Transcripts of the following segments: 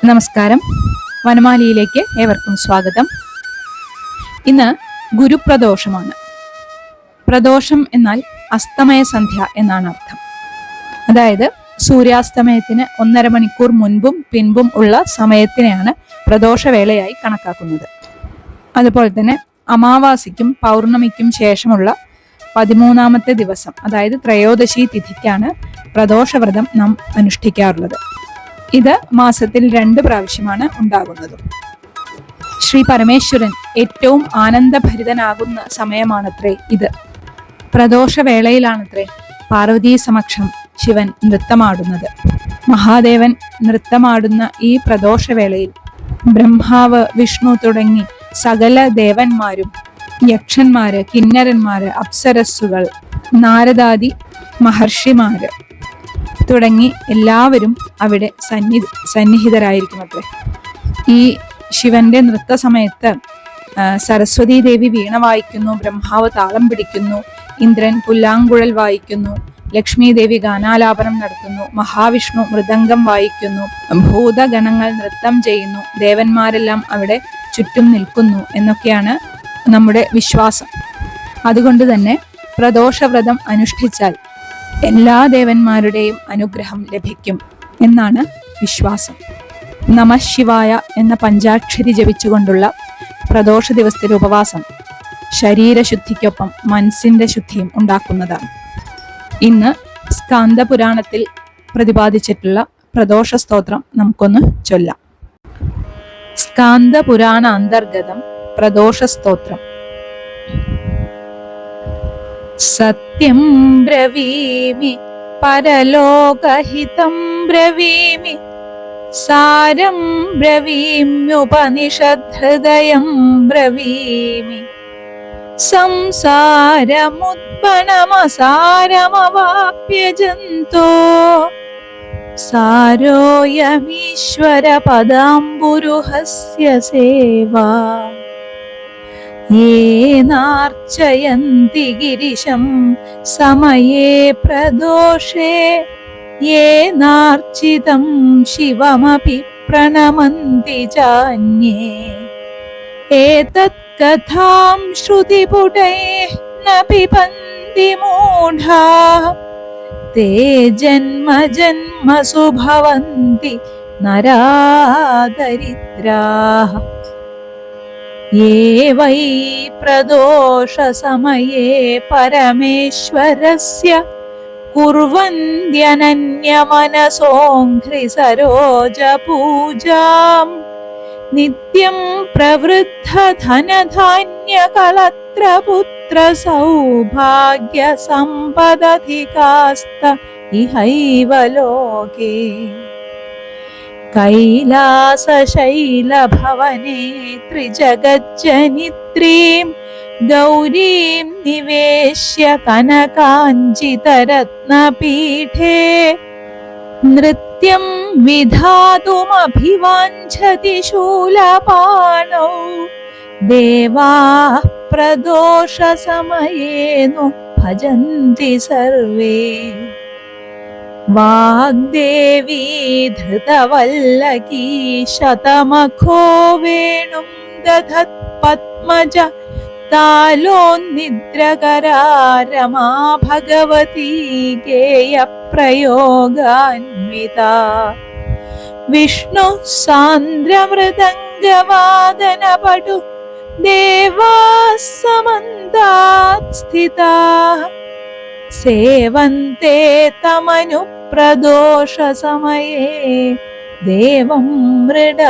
നമസ്കാരം. വനമാലിയിലേക്ക് ഏവർക്കും സ്വാഗതം. ഇന്ന് ഗുരുപ്രദോഷമാണ്. പ്രദോഷം എന്നാൽ അസ്തമയ സന്ധ്യ എന്നാണ് അർത്ഥം. അതായത് സൂര്യാസ്തമയത്തിന് 1.5 മണിക്കൂർ മുൻപും പിൻപും ഉള്ള സമയത്തിനെയാണ് പ്രദോഷവേളയായി കണക്കാക്കുന്നത്. അതുപോലെ തന്നെ അമാവാസിക്കും പൗർണമിക്കും ശേഷമുള്ള 13ാമത്തെ ദിവസം, അതായത് ത്രയോദശി തിഥിക്കാണ് പ്രദോഷവ്രതം നാം അനുഷ്ഠിക്കാറുള്ളത്. ഇത് മാസത്തിൽ 2 പ്രാവശ്യമാണ് ഉണ്ടാകുന്നത്. ശ്രീ പരമേശ്വരൻ ഏറ്റവും ആനന്ദഭരിതനാകുന്ന സമയമാണത്രേ ഇത്. പ്രദോഷവേളയിലാണത്രേ പാർവതീ സമക്ഷം ശിവൻ നൃത്തമാടുന്നത്. മഹാദേവൻ നൃത്തമാടുന്ന ഈ പ്രദോഷവേളയിൽ ബ്രഹ്മാവ്, വിഷ്ണു തുടങ്ങി സകല ദേവന്മാരും, യക്ഷന്മാര്, കിന്നരന്മാര്, അപ്സരസ്സുകൾ, നാരദാദി മഹർഷിമാര് തുടങ്ങി എല്ലാവരും അവിടെ സന്നിഹിതരായിരിക്കും അത്രേ. ഈ ശിവന്റെ നൃത്ത സമയത്ത് സരസ്വതീ ദേവി വീണ വായിക്കുന്നു, ബ്രഹ്മാവ് താളം പിടിക്കുന്നു, ഇന്ദ്രൻ പുല്ലാങ്കുഴൽ വായിക്കുന്നു, ലക്ഷ്മി ദേവി ഗാനാലാപനം നടത്തുന്നു, മഹാവിഷ്ണു മൃദംഗം വായിക്കുന്നു, ഭൂതഗണങ്ങൾ നൃത്തം ചെയ്യുന്നു, ദേവന്മാരെല്ലാം അവിടെ ചുറ്റും നിൽക്കുന്നു എന്നൊക്കെയാണ് നമ്മുടെ വിശ്വാസം. അതുകൊണ്ട് തന്നെ പ്രദോഷവ്രതം അനുഷ്ഠിച്ചാൽ എല്ലാ ദേവന്മാരുടെയും അനുഗ്രഹം ലഭിക്കും എന്നാണ് വിശ്വാസം. നമഃശിവായ എന്ന പഞ്ചാക്ഷരി ജപിച്ചുകൊണ്ടുള്ള പ്രദോഷ ദിവസത്തിലെ ഉപവാസം ശരീരശുദ്ധിക്കൊപ്പം മനസ്സിന്റെ ശുദ്ധിയും ഉണ്ടാക്കുന്നതാണ്. ഇന്ന് സ്കാന്ദപുരാണത്തിൽ പ്രതിപാദിച്ചിട്ടുള്ള പ്രദോഷ സ്തോത്രം നമുക്കൊന്ന് ചൊല്ലാം. സ്കാന്ദപുരാണ അന്തർഗതം പ്രദോഷ സ്തോത്രം. സത്യം ബ്രവീമി പരലോകഹിതം ബ്രവീമി സാരം ബ്രവീമ്യുപനിഷദ്ഹൃദയം ബ്രവീമി സംസാരമുദ്ഭണമസാരമവാപ്യ ജന്തോ സാരോയമീശ്വര പദാംബുരുഹസ്യ സേവാ യേനാർച്ചയന്തി ഗിരിശം സമയേ പ്രദോഷേ യേനാർച്ചിതം ശിവമപി പ്രണമന്തി ചാന്യേ ഏതത് കഥാം ശ്രുതിപുടൈഃ ന പിബന്തി മൂഢാഃ തേ ജന്മ ജന്മസു ഭവന്തി നരാദരിദ്രാഃ യേ വൈ പ്രദോഷസമയേ പരമേശ്വരസ്യ കുർവന്ത്യനന്യമനസോഘ്രിസരോജപൂജാം നിത്യം പ്രവൃദ്ധധനധാന്യകളത്രപുത്രസൗഭാഗ്യസമ്പദധികാസ്ത ഇഹൈവ ലോകേ കൈലാസശൈലഭവനെ ത്രിജഗജ്ജനിത്രീം ഗൗരീം നിവേശ്യ കനകാഞ്ചിതരത്നപീഠേ നൃത്യം വിധാതുമഭിവാഞ്ഛതി ശൂലപാണൗ ദേവാഃ പ്രദോഷസമയേനു ഭജന്തി സർവേ വാഗ്ദേവീ ധൃതവല്ലകീ ശതമഖോ വേണും ദധത് പത്മജ താലോന്നിദ്രകരാ രമാ ഭഗവതീ ഗേയപ്രയോഗാന്വിതാ വിഷ്ണു സാന്ദ്രമൃദംഗവാദനപടു ദേവാഃ സമന്താത് സ്ഥിതാഃ സേവന്തെ തമനു പ്രദോഷസമയേ ദേവം മൃഡാനീപതിം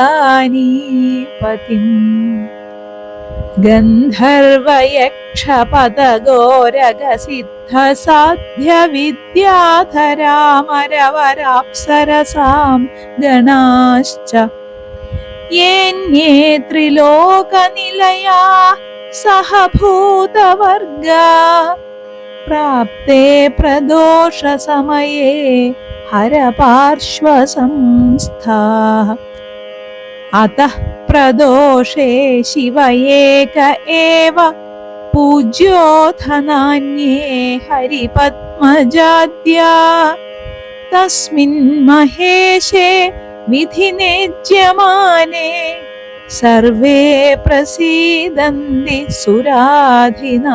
ഗന്ധർവയക്ഷപദഗോരഗസിദ്ധസാധ്യവിദ്യാധരാമരവരാപ്സരസാം ഗണാശ്ച യേന്യേ ത്രിലോകനിലയാ സഹഭൂതവർഗാ പ്രാപ്തേ പ്രദോഷസമയേ ഹരപാർശ്വസംസ്ഥാഃ അതഃ പ്രദോഷേ ശിവ ഏക ഏവ പൂജ്യോऽഥ നാന്യേ ഹരിപത്മജാദ്യാ തസ്മിൻ മഹേശേ विधिनेज्यमाने सर्वे प्रसीदन्ति सुराधिनाथाः